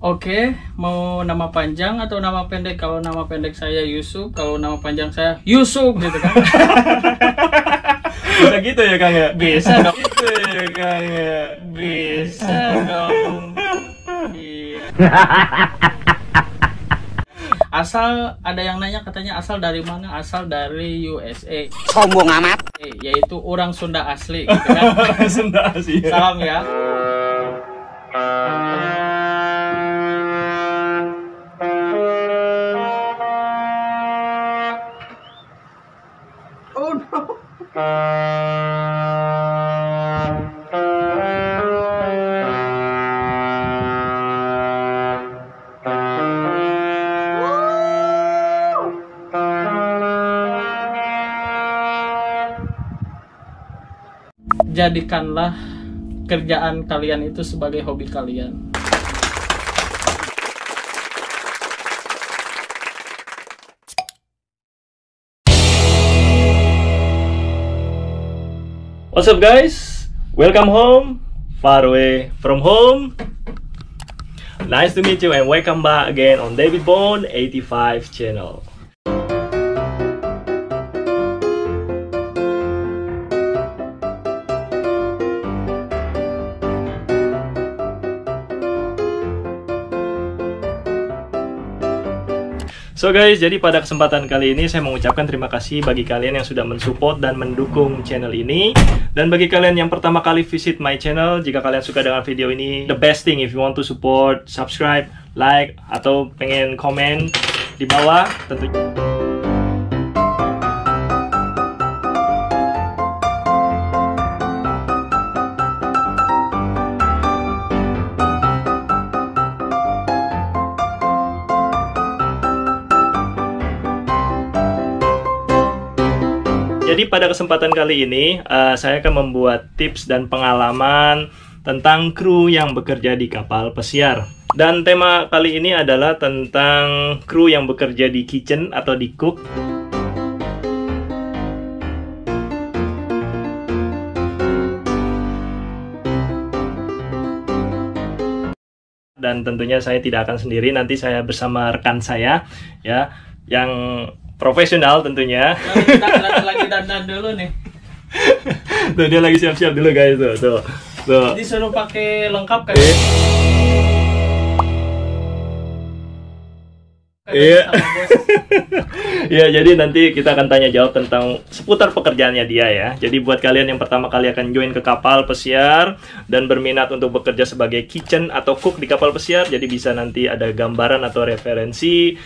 Oke, mau nama panjang atau nama pendek? Kalau nama pendek saya Yusuf, kalau nama panjang saya Yusuf gitu kan. Bisa gitu ya Kang ya? Bisa dong. Gitu ya Kang ya? Bisa dong. Iya. Asal ada yang nanya katanya asal dari mana? Asal dari USA. Sombong amat. Yaitu orang Sunda asli gitu kan. Sunda sih. Salam ya. Oh no. Jadikanlah kerjaan kalian itu sebagai hobi kalian. What's up guys? Welcome home, far away from home. Nice to meet you and welcome back again on David Bone 85 channel. So guys, jadi pada kesempatan kali ini saya mengucapkan terima kasih bagi kalian yang sudah mensupport dan mendukung channel ini. Dan bagi kalian yang pertama kali visit my channel, jika kalian suka dengan video ini, the best thing if you want to support, subscribe, like, atau pengen komen di bawah tentunya. Jadi pada kesempatan kali ini saya akan membuat tips dan pengalaman tentang kru yang bekerja di kapal pesiar. Dan tema kali ini adalah tentang kru yang bekerja di kitchen atau di cook. Dan tentunya saya tidak akan sendiri, nanti saya bersama rekan saya ya yang profesional tentunya. Lagi dandan dulu nih. Tuh dia lagi siap-siap dulu guys tuh. Disuruh pakai lengkap kan? Iya. Ya, jadi nanti kita akan tanya jawab tentang seputar pekerjaannya dia ya. Jadi buat kalian yang pertama kali akan join ke kapal pesiar dan berminat untuk bekerja sebagai kitchen atau cook di kapal pesiar, jadi bisa nanti ada gambaran atau referensi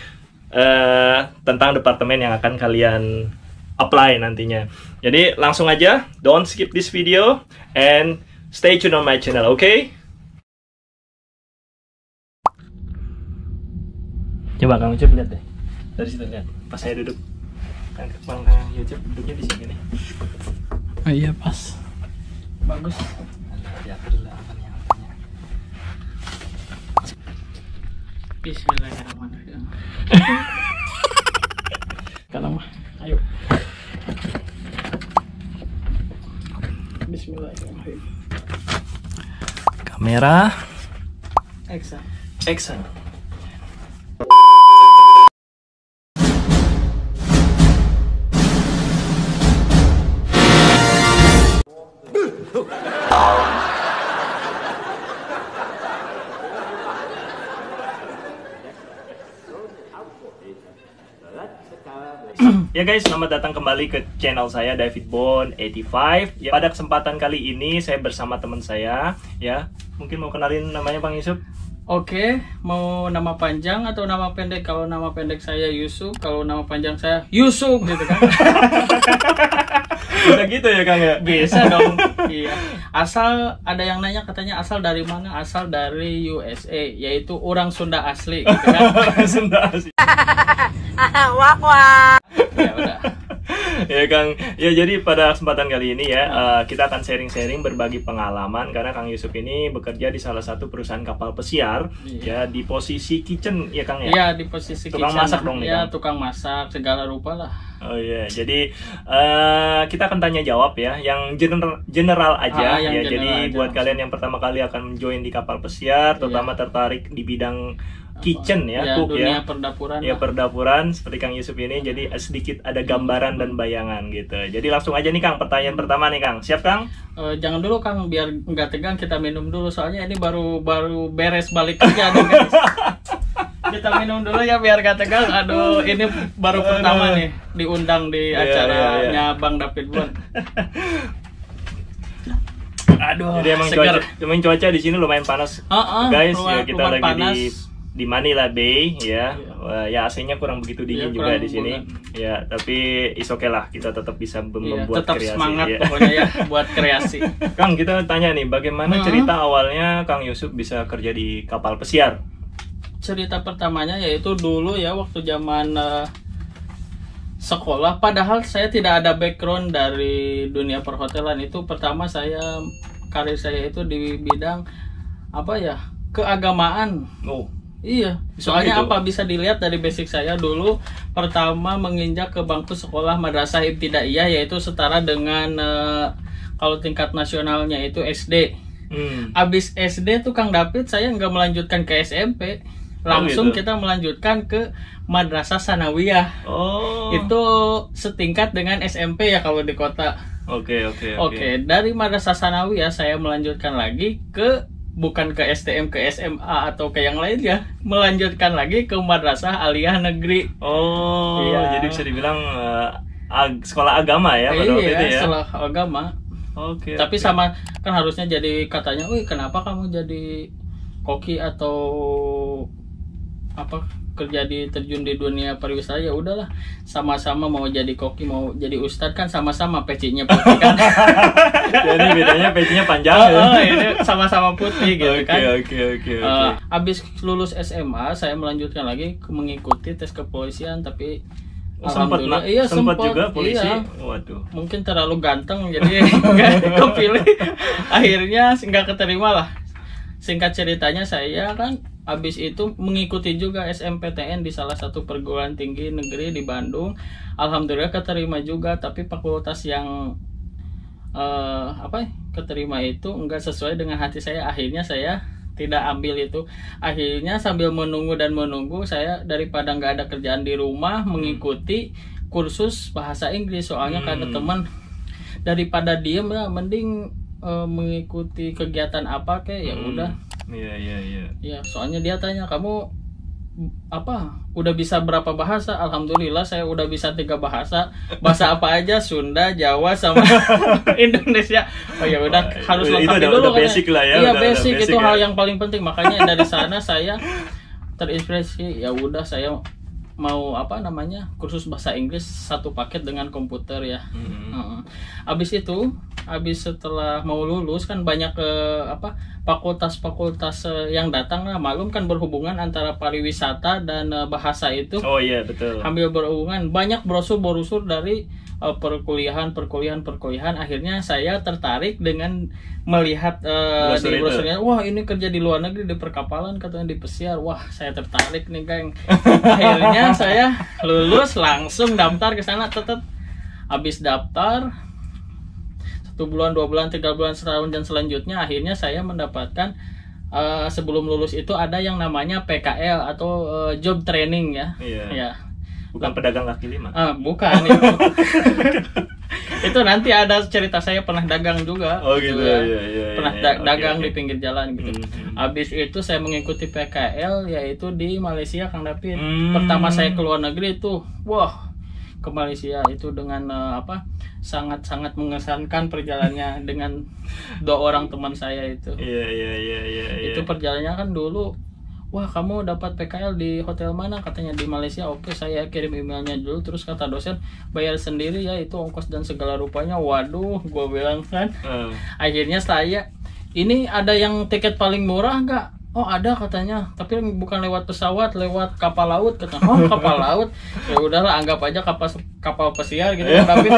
tentang departemen yang akan kalian apply nantinya. Jadi langsung aja, don't skip this video and stay tuned on my channel, okay? Coba Kang Ucup lihat deh, dari situ lihat. Pas saya duduk, Kang Ucup duduknya di sini nih. Oh iya pas, bagus. Diatur dulu apanya. Bismillahirrahmanirrahim. Kalau mah, ayo. Bismillahirrahmanirrahim. Kamera, Action. action. Ya guys, selamat datang kembali ke channel saya David Bone 85. Ya, pada kesempatan kali ini saya bersama teman saya ya. Mungkin mau kenalin namanya Bang Yusuf? Oke, mau nama panjang atau nama pendek? Kalau nama pendek saya Yusuf, kalau nama panjang saya Yusuf gitu kan. Bisa gitu ya Kang ya? Bisa dong. Iya. Asal ada yang nanya katanya asal dari mana? Asal dari USA, yaitu orang Sunda asli gitu kan. Sunda sih. Wah wah. Ya udah. Ya Kang, ya jadi pada kesempatan kali ini ya kita akan sharing-sharing berbagi pengalaman karena Kang Yusuf ini bekerja di salah satu perusahaan kapal pesiar ya di posisi kitchen ya Kang ya. Iya, di posisi tukang kitchen. masak dong nih Ya, Kang. tukang masak segala rupa lah. Oh iya, jadi kita akan tanya jawab ya, yang general aja yang ya. general Jadi aja buat langsung. kalian yang pertama kali akan join di kapal pesiar, terutama tertarik di bidang kitchen ya, cook dunia ya. perdapuran Ya lah. perdapuran seperti Kang Yusuf ini, jadi sedikit ada gambaran dan bayangan gitu. Jadi langsung aja nih Kang, pertanyaan pertama nih Kang. Siap Kang? Jangan dulu Kang, biar nggak tegang, kita minum dulu soalnya ini baru beres balik kerja nih guys. Kita minum dulu ya biar gak tegang. Aduh, ini baru pertama nih diundang di Iya, acaranya Bang David Bon. Aduh, Jadi emang cuaca di sini lumayan panas, guys. Ya kita lagi panas. di Manila Bay ya. Wah, ya AC-nya kurang begitu dingin juga kurang di sini. Ya, tapi is okay lah, kita tetap bisa membuat tetap kreasi. semangat Ya. pokoknya ya buat kreasi. Kang, kita tanya nih, bagaimana cerita awalnya Kang Yusuf bisa kerja di kapal pesiar? Cerita pertamanya yaitu dulu ya waktu zaman sekolah, padahal saya tidak ada background dari dunia perhotelan. Itu pertama karir saya itu di bidang apa ya, keagamaan. Oh, Iya, soalnya gitu. apa, bisa dilihat dari basic saya dulu pertama menginjak ke bangku sekolah madrasah ibtidaiyah, yaitu setara dengan kalau tingkat nasionalnya itu SD. Abis SD tuh Kang David saya nggak melanjutkan ke SMP, langsung gitu. kita melanjutkan ke madrasah sanawiyah. Oh. Itu setingkat dengan SMP ya kalau di kota. Oke. Oke, dari madrasah sanawiyah saya melanjutkan lagi bukan ke STM, ke SMA atau ke yang lain ya, melanjutkan lagi ke madrasah aliyah negeri. Oh, Iya. jadi bisa dibilang sekolah agama ya pada waktu itu ya. Setelah agama. Oke. Tapi sama kan harusnya jadi katanya, "Wih, kenapa kamu jadi koki atau apa kerja terjun di dunia pariwisata?" Ya udahlah, sama-sama mau jadi koki mau jadi ustadz kan sama-sama pecinya putih kan. Jadi bedanya pecinya panjang ya. Ini sama-sama putih gitu kan. Oke. Abis lulus SMA saya melanjutkan lagi mengikuti tes kepolisian, tapi alhamdulillah sempat juga polisi. Iya. Waduh. Mungkin terlalu ganteng jadi nggak kepilih. Akhirnya nggak keterima lah. Singkat ceritanya saya kan habis itu mengikuti juga SMPTN di salah satu perguruan tinggi negeri di Bandung. Alhamdulillah keterima juga, tapi fakultas yang keterima itu enggak sesuai dengan hati saya. Akhirnya saya tidak ambil itu. Akhirnya sambil menunggu saya daripada nggak ada kerjaan di rumah mengikuti kursus bahasa Inggris, soalnya karena teman daripada diem ya mending mengikuti kegiatan apa kayak ya udah. Iya. Ya, soalnya dia tanya, "Kamu udah bisa berapa bahasa?" Alhamdulillah saya udah bisa 3 bahasa. Bahasa apa aja? Sunda, Jawa sama Indonesia. Oh ya udah, harus lengkap dulu kan. Basic lah ya. Iya, udah basic itu ya. hal yang paling penting. Makanya dari sana saya terinspirasi. Ya udah, saya mau kursus bahasa Inggris 1 paket dengan komputer ya. Abis setelah mau lulus kan banyak fakultas-fakultas yang datang lah, maklum kan berhubungan antara pariwisata dan bahasa itu. Oh iya betul. Hampir berhubungan, banyak brosur dari perkuliahan. Akhirnya saya tertarik dengan melihat di brosurnya, wah ini kerja di luar negeri di perkapalan katanya di pesiar. Wah, saya tertarik nih geng. Akhirnya saya lulus langsung daftar ke sana. Habis daftar 1 bulan, 2 bulan, 3 bulan, setahun dan selanjutnya akhirnya saya mendapatkan sebelum lulus itu ada yang namanya PKL atau job training ya. Iya. Bukan pedagang kaki 5. Bukan itu. Itu nanti ada cerita, saya pernah dagang juga. Oh gitu ya. Pernah dagang di pinggir jalan gitu. Habis itu saya mengikuti PKL yaitu di Malaysia Kang David. Pertama saya ke luar negeri itu, ke Malaysia itu dengan sangat-sangat mengesankan perjalanannya dengan 2 orang teman saya itu. Iya. Itu perjalanannya kan dulu, wah kamu dapat PKL di hotel mana, katanya di Malaysia. Oke, saya kirim emailnya dulu, terus kata dosen bayar sendiri ya itu ongkos dan segala rupanya. Waduh, gue bilang kan. Akhirnya saya, ini ada yang tiket paling murah nggak? Oh ada katanya, tapi bukan lewat pesawat, lewat kapal laut katanya. Oh kapal laut, ya udahlah anggap aja kapal pesiar gitu. Tapi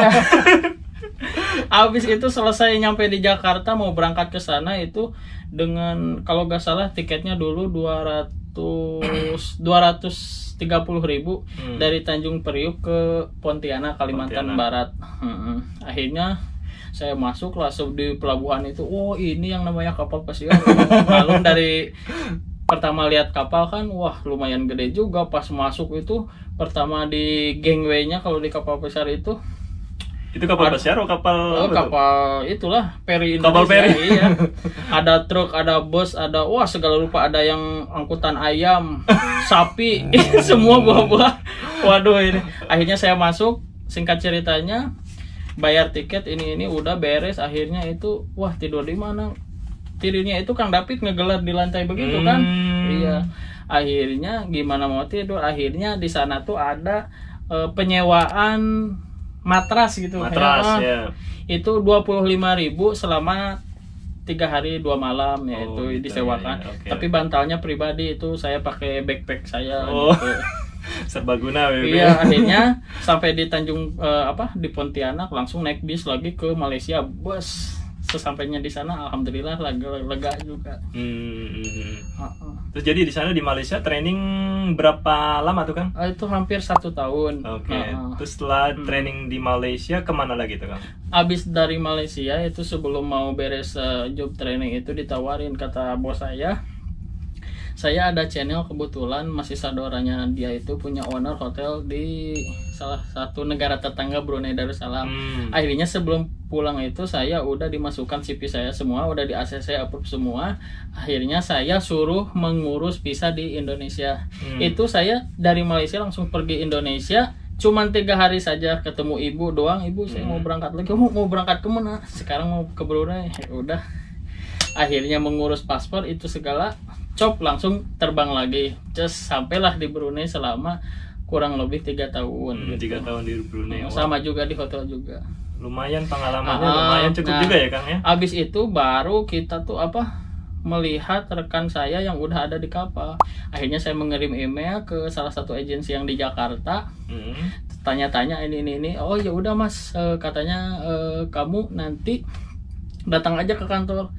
abis itu selesai nyampe di Jakarta mau berangkat ke sana itu dengan kalau nggak salah tiketnya dulu 230.000 dari Tanjung Priuk ke Pontianak, Kalimantan Barat. Akhirnya saya masuk langsung di pelabuhan itu. Oh ini yang namanya kapal pesiar. Lalu dari pertama lihat kapal kan, wah lumayan gede juga. Pas masuk itu pertama di gangway-nya kalau di kapal pesiar itu kapal pesiar atau kapal? Oh, kapal itulah peri Indonesia. Kapal peri. Iya. Ada truk, ada bus, ada wah segala rupa, ada yang angkutan ayam, sapi, semua buah-buah. Waduh ini. Akhirnya saya masuk, singkat ceritanya bayar tiket ini udah beres. Akhirnya itu wah tidur di mana? Tidurnya itu Kang David ngegelar di lantai begitu kan? Iya. Akhirnya gimana mau tidur? Akhirnya di sana tuh ada penyewaan matras gitu. Ya. Itu 25.000 selama 3 hari 2 malam ya, itu gitu, disewakan. Ya. Okay. Tapi bantalnya pribadi itu saya pakai backpack saya gitu. gitu. Serbaguna ya. Iya, akhirnya sampai di Tanjung di Pontianak langsung naik bis lagi ke Malaysia. Bos, sesampainya di sana alhamdulillah lega juga. Terus jadi di sana di Malaysia training berapa lama tuh Kang? Itu hampir 1 tahun. Oke. Terus setelah training di Malaysia kemana lagi tuh Kang? Abis dari Malaysia itu sebelum mau beres job training itu ditawarin, kata bos saya ada channel, kebetulan masih saudaranya dia itu punya owner hotel di salah satu negara tetangga Brunei Darussalam. Akhirnya sebelum pulang itu saya udah dimasukkan CV saya semua, udah di ACC approve semua. Akhirnya saya suruh mengurus visa di Indonesia. Itu saya dari Malaysia langsung pergi Indonesia. Cuman 3 hari saja ketemu ibu doang. Ibu saya mau berangkat lagi. Mau berangkat kemana? Sekarang mau ke Brunei. Ya udah. Akhirnya mengurus paspor itu segala. Cop langsung terbang lagi. Just sampailah di Brunei selama kurang lebih 3 tahun. 3 tahun di Brunei. Sama juga di hotel juga. Lumayan pengalamannya, lumayan cukup juga ya Kang ya. Abis itu baru kita tuh melihat rekan saya yang udah ada di kapal. Akhirnya saya mengirim email ke salah satu agensi yang di Jakarta. Tanya-tanya ini. Oh ya udah Mas, katanya kamu nanti datang aja ke kantor.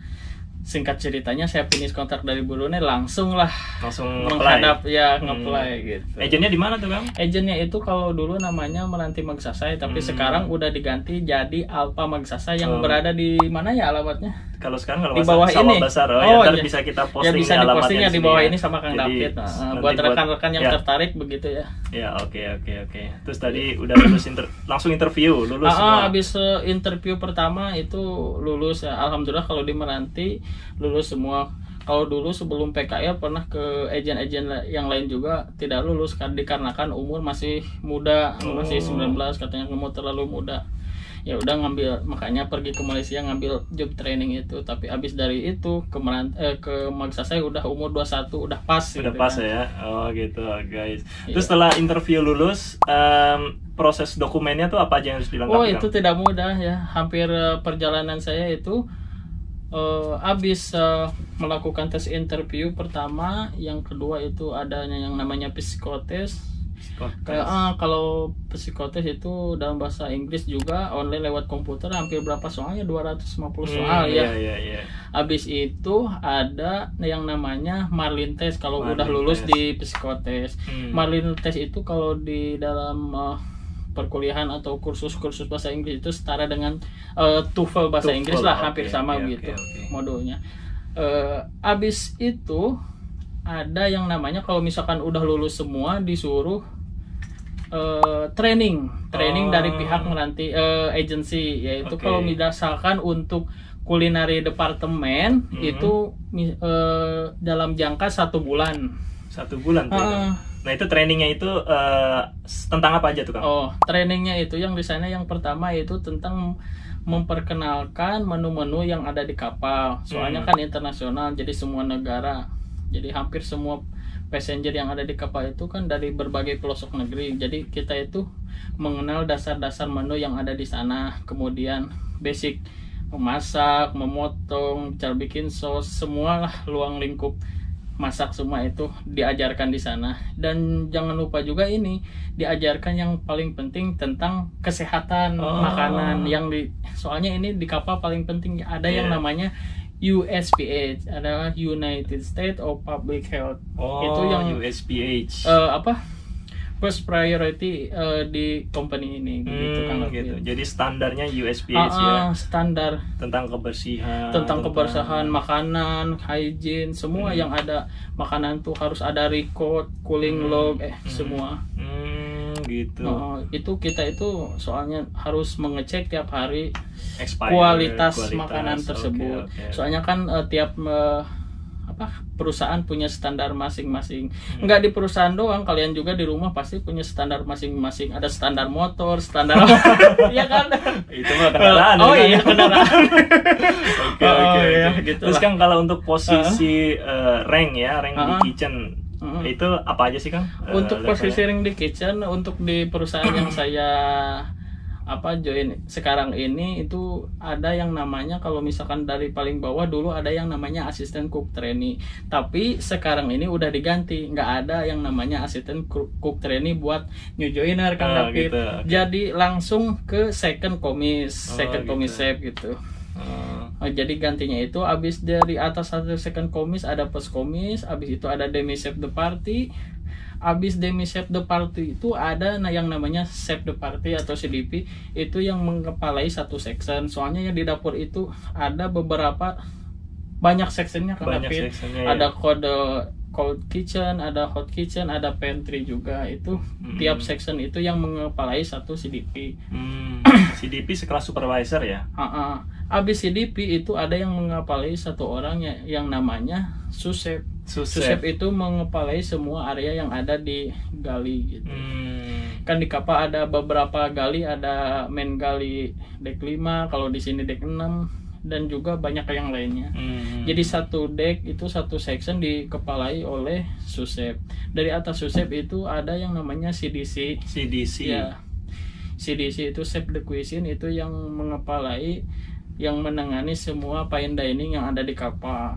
Singkat ceritanya saya finish kontrak dari Brunei langsung menghadap nge-apply gitu. Agennya di mana tuh Kang? Agennya itu kalau dulu namanya Meranti Magsasai, tapi sekarang udah diganti jadi Alpa Magsasai yang berada di mana ya alamatnya? Kalau sekarang di bawah ini. Besar, bisa kita posting. Ya bisa dipostingnya di bawah ini sama Kang David. Buat rekan-rekan yang tertarik begitu ya. Ya oke. Terus tadi udah lulus langsung interview, lulus semua. Habis interview pertama itu lulus ya. Alhamdulillah kalau di Meranti lulus semua. Kalau dulu sebelum PKL pernah ke agen-agen yang lain juga tidak lulus dikarenakan umur masih muda, masih 19 katanya kamu terlalu muda. Ya udah makanya pergi ke Malaysia ngambil job training itu. Tapi abis dari itu ke Magsasai udah umur 21, udah pas. Udah pas ya. Oh gitu guys. Terus setelah interview lulus, proses dokumennya tuh apa aja yang harus dilengkapi? Oh itu tidak mudah ya. Hampir perjalanan saya itu abis melakukan tes interview pertama, yang kedua itu adanya yang namanya psikotes. Kalau psikotes itu dalam bahasa Inggris juga online lewat komputer, hampir berapa soalnya 250 soal ya. Abis itu ada yang namanya Marlin test kalau udah lulus di psikotes. Marlin test itu kalau di dalam perkuliahan atau kursus-kursus bahasa Inggris itu setara dengan TOEFL bahasa Inggris lah, hampir sama gitu modulnya. Abis itu ada yang namanya kalau misalkan udah lulus semua disuruh training dari pihak Meranti agency, yaitu kalau misalkan untuk culinary department itu dalam jangka 1 bulan. 1 bulan tuh. Nah itu trainingnya itu tentang apa aja tuh Kang? Trainingnya itu yang di sana yang pertama itu tentang memperkenalkan menu-menu yang ada di kapal. Soalnya kan internasional, jadi semua negara. Jadi hampir semua passenger yang ada di kapal itu kan dari berbagai pelosok negeri. Jadi kita itu mengenal dasar-dasar menu yang ada di sana. Kemudian basic memasak, memotong, cara bikin sos, semualah luang lingkup masak semua itu diajarkan di sana. Dan jangan lupa juga ini diajarkan yang paling penting tentang kesehatan makanan yang soalnya ini di kapal paling penting ada yang namanya USPH, adalah United States of Public Health. Itu yang USPH. First priority di company ini gitu. Jadi standarnya USPH ya. Standar tentang kebersihan. Tentang kebersihan makanan, hygiene, semua yang ada makanan tuh harus ada record, cooling log, semua. Gitu. Itu kita itu soalnya harus mengecek tiap hari Expired, kualitas makanan tersebut. Okay. Soalnya kan tiap perusahaan punya standar masing-masing. Enggak di perusahaan doang, kalian juga di rumah pasti punya standar masing-masing. Ada standar motor, standar iya kan? Itu mah kendaraan. Iya kendaraan. Oke. Gitu. Terus kan kalau untuk posisi rank di kitchen itu apa aja sih Kang? Untuk posisi rank di kitchen, untuk di perusahaan yang saya join sekarang ini itu ada yang namanya, kalau misalkan dari paling bawah dulu ada yang namanya assistant cook trainee, tapi sekarang ini udah diganti, nggak ada yang namanya assistant cook trainee buat new joiner Kang David. Gitu, jadi langsung ke second commis chef gitu. Jadi gantinya itu abis dari atas satu second commis ada first commis, abis itu ada demi chef de partie. Abis demi chef de partie itu ada yang namanya chef de partie atau CDP, itu yang mengepalai satu section. Soalnya yang di dapur itu ada banyak sectionnya kan, ada cold kitchen, ada hot kitchen, ada pantry juga. Itu tiap section itu yang mengepalai satu CDP. CDP sekelas supervisor ya. Abis CDP itu ada yang mengepalai satu orang yang namanya sous-chef. Sous-chef itu mengepalai semua area yang ada di gali gitu. Kan di kapal ada beberapa gali, ada main gali deck 5, kalau di sini deck 6, dan juga banyak yang lainnya. Jadi satu deck itu satu section dikepalai oleh sous-chef. Dari atas sous-chef itu ada yang namanya CDC. Ya. CDC itu chef de cuisine, itu yang mengepalai, yang menangani semua fine dining yang ada di kapal,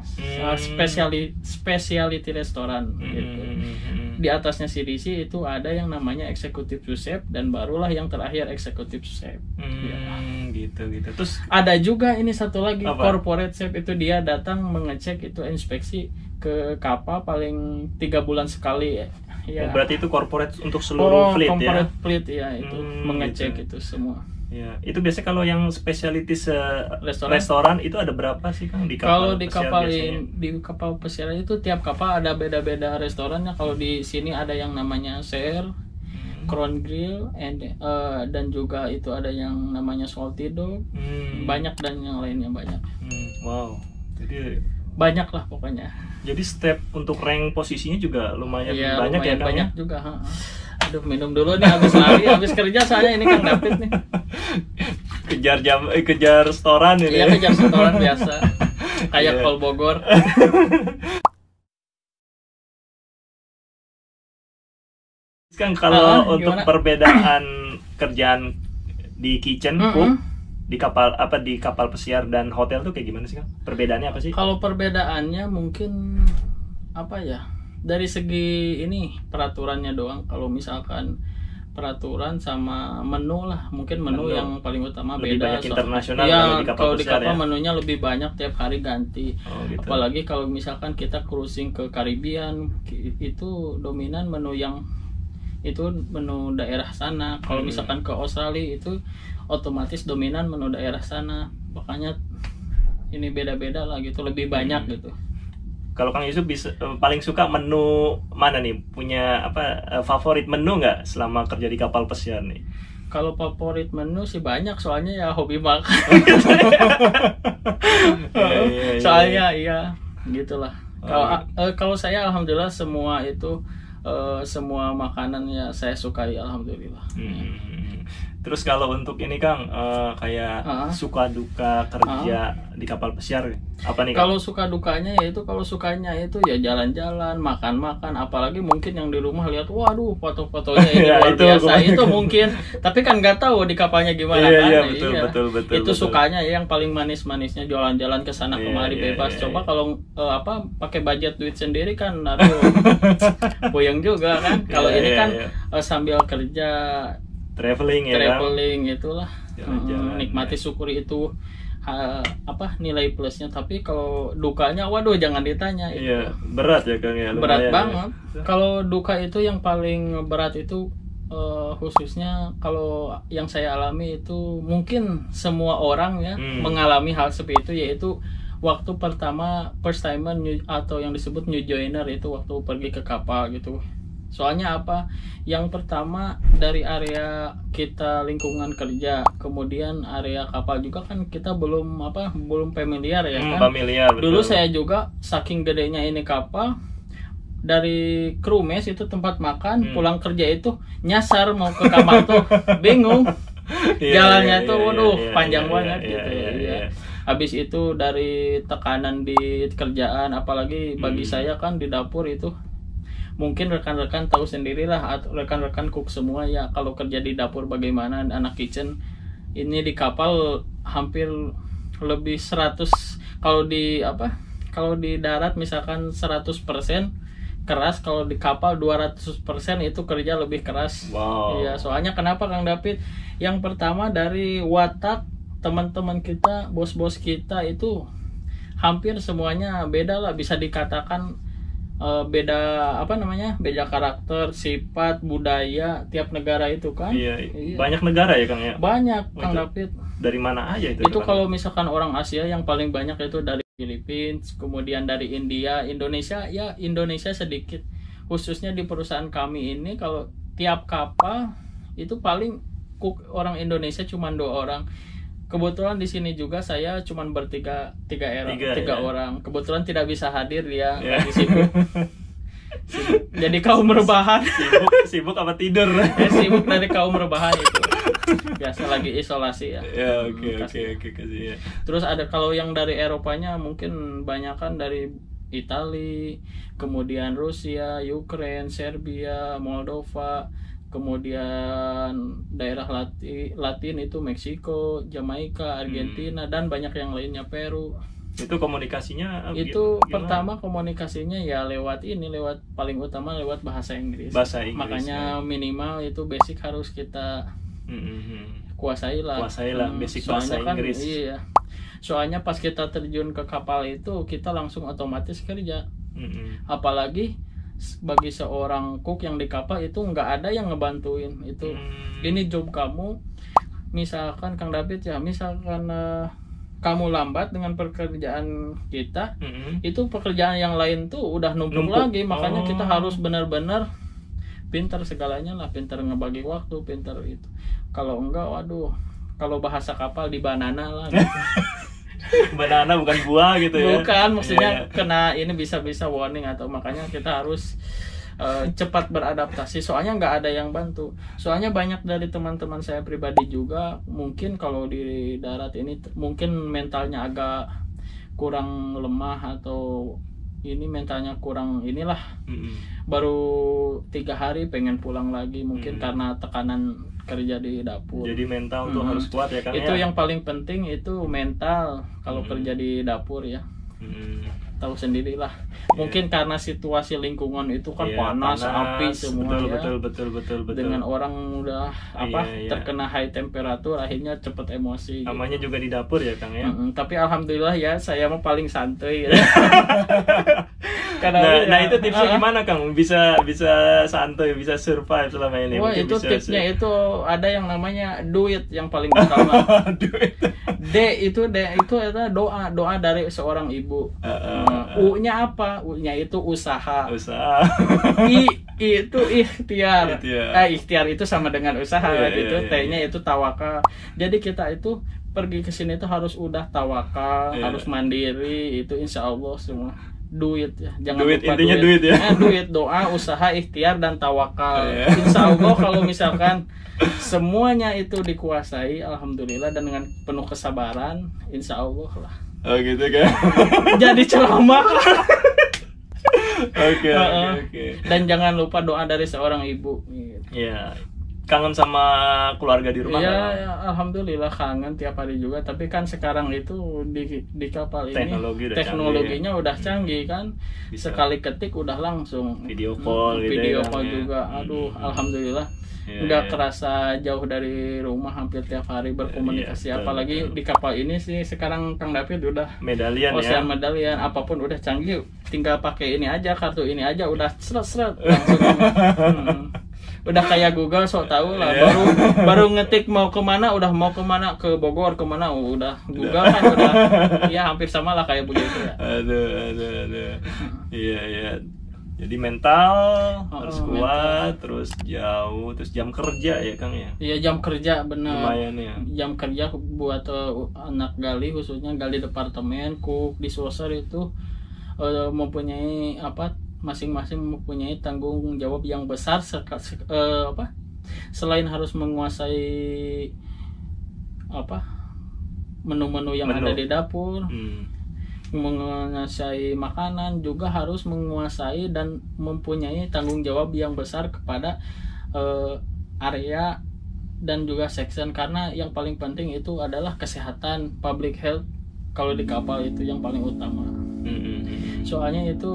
specialty restoran gitu. Di atasnya CDC itu ada yang namanya executive chef, dan barulah yang terakhir executive chef. Gitu. Terus ada juga ini satu lagi corporate chef, itu dia datang mengecek, itu inspeksi ke kapal paling 3 bulan sekali ya. Berarti itu corporate untuk seluruh fleet ya. Corporate fleet ya, itu mengecek gitu. Itu semua. Ya, itu biasanya kalau yang specialty restoran itu ada berapa sih Kang di kapal? Kalau di kapal pesiar itu tiap kapal ada beda-beda restorannya. Kalau di sini ada yang namanya Share, Crown Grill, dan juga itu ada yang namanya Salty Dog. Banyak, dan yang lainnya banyak. Wow. Jadi banyak lah pokoknya. Jadi step untuk rank posisinya juga lumayan banyak ya Kang? Banyak juga. Aduh, minum dulu nih habis kerja saya ini Kang David nih. Kejar restoran ini. Iya, kejar restoran biasa. Kayak Kol Bogor. Kan kalau untuk perbedaan kerjaan di kitchen cook di kapal pesiar dan hotel tuh kayak gimana sih Kang? Perbedaannya apa sih? Kalau perbedaannya mungkin dari segi ini peraturannya doang. Kalau misalkan peraturan sama menu lah, mungkin menu yang paling utama lebih beda. Banyak internasional kalau di kapal menunya lebih banyak, tiap hari ganti. Gitu. Apalagi kalau misalkan kita cruising ke Caribbean, itu dominan menu yang itu menu daerah sana. Kalau misalkan ke Australia itu otomatis dominan menu daerah sana. Makanya ini beda-beda lah gitu, lebih banyak gitu. Kalau Kang Yusuf paling suka menu mana nih? Punya favorit menu nggak selama kerja di kapal pesiar nih? Kalau favorit menu sih banyak, soalnya ya hobi makan. Soalnya gitulah. Kalau saya alhamdulillah semua itu semua makanan ya saya sukai, alhamdulillah. Terus kalau untuk ini Kang, kayak suka duka kerja di kapal pesiar, apa nih Kang? Kalau suka dukanya yaitu, kalau sukanya itu ya jalan-jalan, makan-makan, apalagi mungkin yang di rumah lihat, waduh foto-fotonya ini Ya, luar itu biasa, itu mungkin, tapi kan nggak tahu di kapalnya gimana kan. Iya, betul. Itu betul. Sukanya ya yang paling manis-manisnya, jalan-jalan ke sana kemari bebas. Coba kalau pakai budget duit sendiri kan, aduh, puyeng juga kan. Kalau ini kan sambil kerja, traveling itulah, nikmati, syukuri itu nilai plusnya. Tapi kalau dukanya, waduh jangan ditanya itu. Iya, berat ya Kang ya. Berat banget. Kalau duka itu yang paling berat itu khususnya kalau yang saya alami itu, mungkin semua orang ya mengalami hal seperti itu, yaitu waktu pertama first timer atau yang disebut new joiner itu waktu pergi ke kapal gitu. Soalnya apa? Yang pertama dari area kita lingkungan kerja, kemudian area kapal juga kan kita belum familiar ya kan. Familiar, betul. Dulu saya juga saking gedenya ini kapal, dari kru mes itu tempat makan, pulang kerja itu nyasar mau ke kamar tuh bingung. Jalannya tuh waduh panjang banget gitu ya. Habis itu dari tekanan di kerjaan, apalagi bagi saya kan di dapur itu, mungkin rekan-rekan tahu sendirilah, atau rekan-rekan cook semua ya, kalau kerja di dapur bagaimana anak kitchen ini di kapal hampir lebih 100, kalau di darat misalkan 100% keras, kalau di kapal 200% itu kerja lebih keras. Wow. Iya, soalnya kenapa Kang David? Yang pertama dari watak teman-teman kita, bos-bos kita itu hampir semuanya beda lah, bisa dikatakan beda karakter, sifat, budaya tiap negara itu kan. Iya. Banyak negara ya Kang ya. Banyak Kang David. Dari mana aja itu? Itu kalau misalkan orang Asia yang paling banyak itu dari Filipina, kemudian dari Indonesia sedikit, khususnya di perusahaan kami ini. Kalau tiap kapal itu paling cook orang Indonesia cuma 2 orang. Kebetulan di sini juga saya cuma bertiga orang. Kebetulan tidak bisa hadir dia, lagi sibuk. Jadi kaum rebahan. Sibuk apa tidur? Sibuk dari kaum rebahan itu. Biasa lagi isolasi ya. Oke kasih ya. Terus ada kalau yang dari Eropanya mungkin banyakan dari Italia, kemudian Rusia, Ukraina, Serbia, Moldova, kemudian daerah Latin itu Meksiko, Jamaika, Argentina, dan banyak yang lainnya, Peru. Itu komunikasinya itu gimana? Pertama komunikasinya ya paling utama lewat bahasa Inggris. Makanya minimal itu basic harus kita kuasai lah basic bahasa Inggris. Iya. Soalnya pas kita terjun ke kapal itu kita langsung otomatis kerja. Apalagi bagi seorang cook yang di kapal itu nggak ada yang ngebantuin itu. Ini job kamu, misalkan Kang David ya, misalkan kamu lambat dengan pekerjaan kita, itu pekerjaan yang lain tuh udah numpuk lagi. Makanya kita harus benar-benar pintar segalanya lah, pintar ngebagi waktu, pintar itu. Kalau enggak, waduh, kalau bahasa kapal di banana lah gitu. Banana bukan buah gitu ya. Bukan, maksudnya kena ini bisa-bisa warning, atau makanya kita harus cepat beradaptasi. Soalnya nggak ada yang bantu. Soalnya banyak dari teman-teman saya pribadi juga, mungkin kalau di darat ini mungkin mentalnya agak kurang lemah, atau ini mentalnya kurang inilah. Baru 3 hari pengen pulang lagi, mungkin karena tekanan kerja di dapur. Jadi mental tuh harus kuat ya Kang. Itu yang paling penting, itu mental kalau kerja di dapur ya. Tahu sendirilah. Mungkin karena situasi lingkungan itu kan panas, api semua betul. Dengan orang udah terkena high temperatur, akhirnya cepet emosi. Namanya juga di dapur ya Kang ya. Tapi alhamdulillah ya, saya mah paling santai. Nah itu tipsnya gimana Kang? Bisa santai, bisa survive selama ini. Wah, itu tipsnya itu ada yang namanya duit yang paling utama. Duit. D itu adalah doa dari seorang ibu. U-nya apa? U-nya itu usaha. I itu ikhtiar. Ikhtiar itu sama dengan usaha gitu. T-nya itu tawakal. Jadi kita itu pergi ke sini tuh harus udah tawakal, harus mandiri, itu insya Allah semua. duit ya, jangan Duit, lupa intinya duit ya. Duit, doa, usaha, ikhtiar dan tawakal. Insya Allah kalau misalkan semuanya itu dikuasai, alhamdulillah, dan dengan penuh kesabaran, insya Allah lah. Oh gitu kan. Jadi ceramah. Oke. Dan jangan lupa doa dari seorang ibu gitu. Iya. Kangen sama keluarga di rumah? Iya, ya, alhamdulillah kangen tiap hari juga. Tapi kan sekarang itu di kapal ini teknologinya udah canggih kan. Bisa. Sekali ketik udah langsung video call gitu video ya, call juga. Aduh, alhamdulillah. Nggak kerasa jauh dari rumah, hampir tiap hari berkomunikasi. Apalagi di kapal ini sih sekarang Kang David udah medalian Ocean medalian, apapun udah canggih, tinggal pakai ini aja, kartu ini aja udah seret langsung. Udah kayak Google, sok tahu lah. Baru ngetik mau kemana, udah mau kemana, ke Bogor kemana, udah Google kan udah. Ya hampir sama lah kayak begitu ya. Aduh. Iya. Jadi mental harus kuat, terus jauh, terus jam kerja ya Kang ya. Iya, jam kerja benar. Lumayan ya. Jam kerja buat anak gali, khususnya gali departemen, cook, dishwasher itu mempunyai masing-masing mempunyai tanggung jawab yang besar selain harus menguasai menu-menu yang ada di dapur, menguasai makanan, juga harus menguasai dan mempunyai tanggung jawab yang besar kepada area dan juga section, karena yang paling penting itu adalah kesehatan, public health kalau di kapal itu yang paling utama. Soalnya itu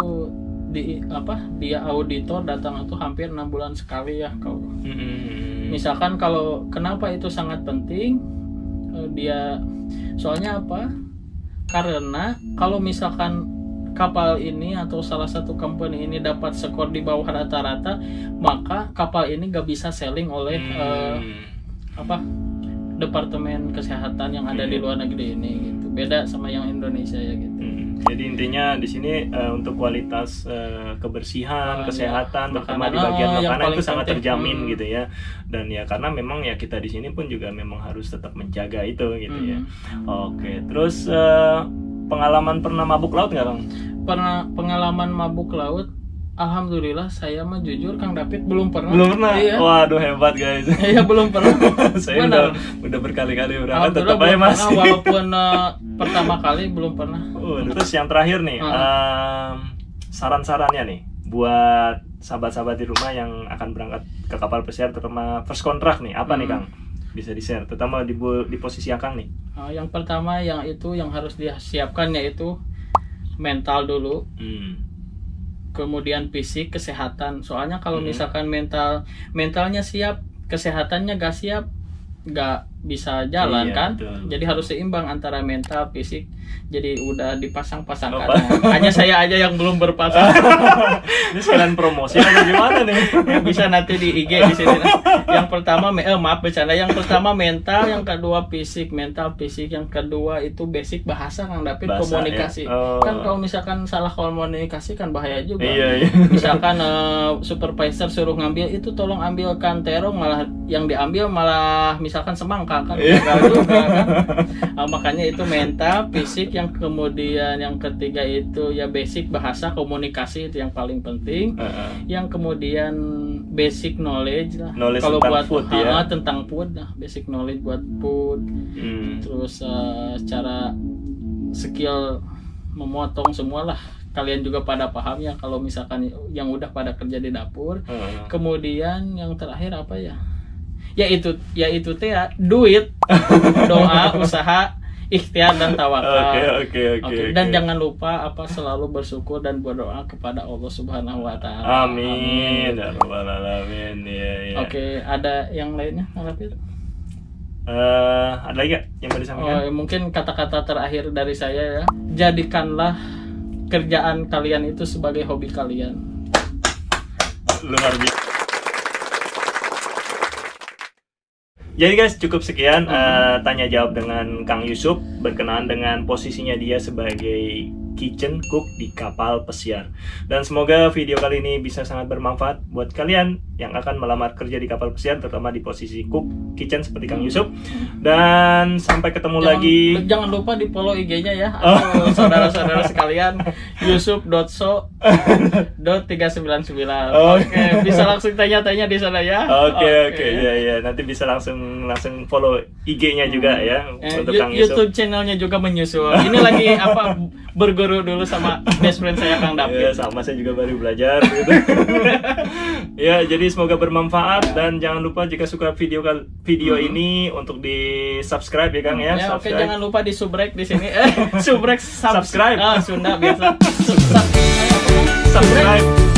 dia auditor datang itu hampir 6 bulan sekali ya kalau misalkan, kalau kenapa itu sangat penting, soalnya karena kalau misalkan kapal ini atau salah satu company ini dapat skor di bawah rata-rata, maka kapal ini gak bisa selling oleh departemen kesehatan yang ada di luar negeri ini gitu. Beda sama yang Indonesia ya gitu. Jadi intinya di sini untuk kualitas kebersihan, kesehatan, terutama di bagian makanan itu sangat terjamin gitu ya. Dan ya karena memang ya kita di sini pun juga memang harus tetap menjaga itu gitu ya. Oke, terus pengalaman pernah mabuk laut nggak Kang? Pengalaman mabuk laut, alhamdulillah saya mah jujur Kang David belum pernah. Iya. Waduh, hebat guys. Iya, belum pernah. Saya udah berkali-kali berangkat tetap aja masih. Walaupun pertama kali belum pernah. Terus yang terakhir nih, saran-sarannya nih buat sahabat-sahabat di rumah yang akan berangkat ke kapal pesiar, terutama first contract nih, apa nih Kang? Bisa di-share, terutama di posisi Akang nih. Yang pertama yang harus disiapkan yaitu mental dulu. Kemudian fisik, kesehatan. Soalnya kalau misalkan mentalnya siap, kesehatannya gak siap, gak bisa jalan kan. Betul. Jadi harus seimbang antara mental, fisik. Jadi udah dipasang-pasangkan. Hanya saya aja yang belum berpasang. Ini sekalian promosi atau gimana nih? Bisa nanti di IG di sini. Yang pertama bercanda. Yang pertama mental, yang kedua fisik, mental, fisik. Yang kedua itu basic bahasa Kang David, komunikasi. Ya? Kan kalau misalkan salah komunikasi kan bahaya juga. Iya. Misalkan supervisor suruh ngambil itu, tolong ambilkan terong, malah yang diambil malah misalkan semangka kan. Gagal juga kan. Makanya itu mental, fisik. Yang kemudian yang ketiga itu ya basic bahasa, komunikasi, itu yang paling penting. Yang kemudian basic knowledge lah. Kalau buat food, tentang food, basic knowledge buat food. Terus cara skill memotong semualah kalian juga pada paham ya kalau misalkan yang udah pada kerja di dapur. Kemudian yang terakhir apa ya? Ya itu duit, doa, usaha, ikhtiar dan tawakal. Oke. Dan jangan lupa selalu bersyukur dan berdoa kepada Allah Subhanahu wa taala. Amin. Ya rabbal alamin. Ya. Oke, ada yang lainnya, Rafid? Ada lagi gak yang mau disampaikan? Mungkin kata-kata terakhir dari saya ya. Jadikanlah kerjaan kalian itu sebagai hobi kalian. Luar biasa. Jadi guys, cukup sekian tanya jawab dengan Kang Yusuf berkenaan dengan posisinya dia sebagai Kitchen Cook di Kapal Pesiar. Dan semoga video kali ini bisa sangat bermanfaat buat kalian yang akan melamar kerja di Kapal Pesiar, terutama di posisi cook kitchen seperti Kang Yusuf. Dan sampai ketemu lagi. Jangan lupa di follow IG-nya ya, saudara-saudara sekalian, yusuf.so.399. Oke, bisa langsung tanya-tanya di sana ya. Oke, ya. Nanti bisa langsung follow IG-nya juga ya untuk Kang Yusuf. YouTube channelnya juga menyusul. Ini lagi berguru dulu sama best friend saya Kang David. Ya, sama saya juga baru belajar gitu. Ya, jadi semoga bermanfaat dan jangan lupa jika suka video ini untuk di subscribe ya Kang ya. Oke, jangan lupa di subrek di sini. Subscribe. Subscribe. Sunda biasa. Subscribe.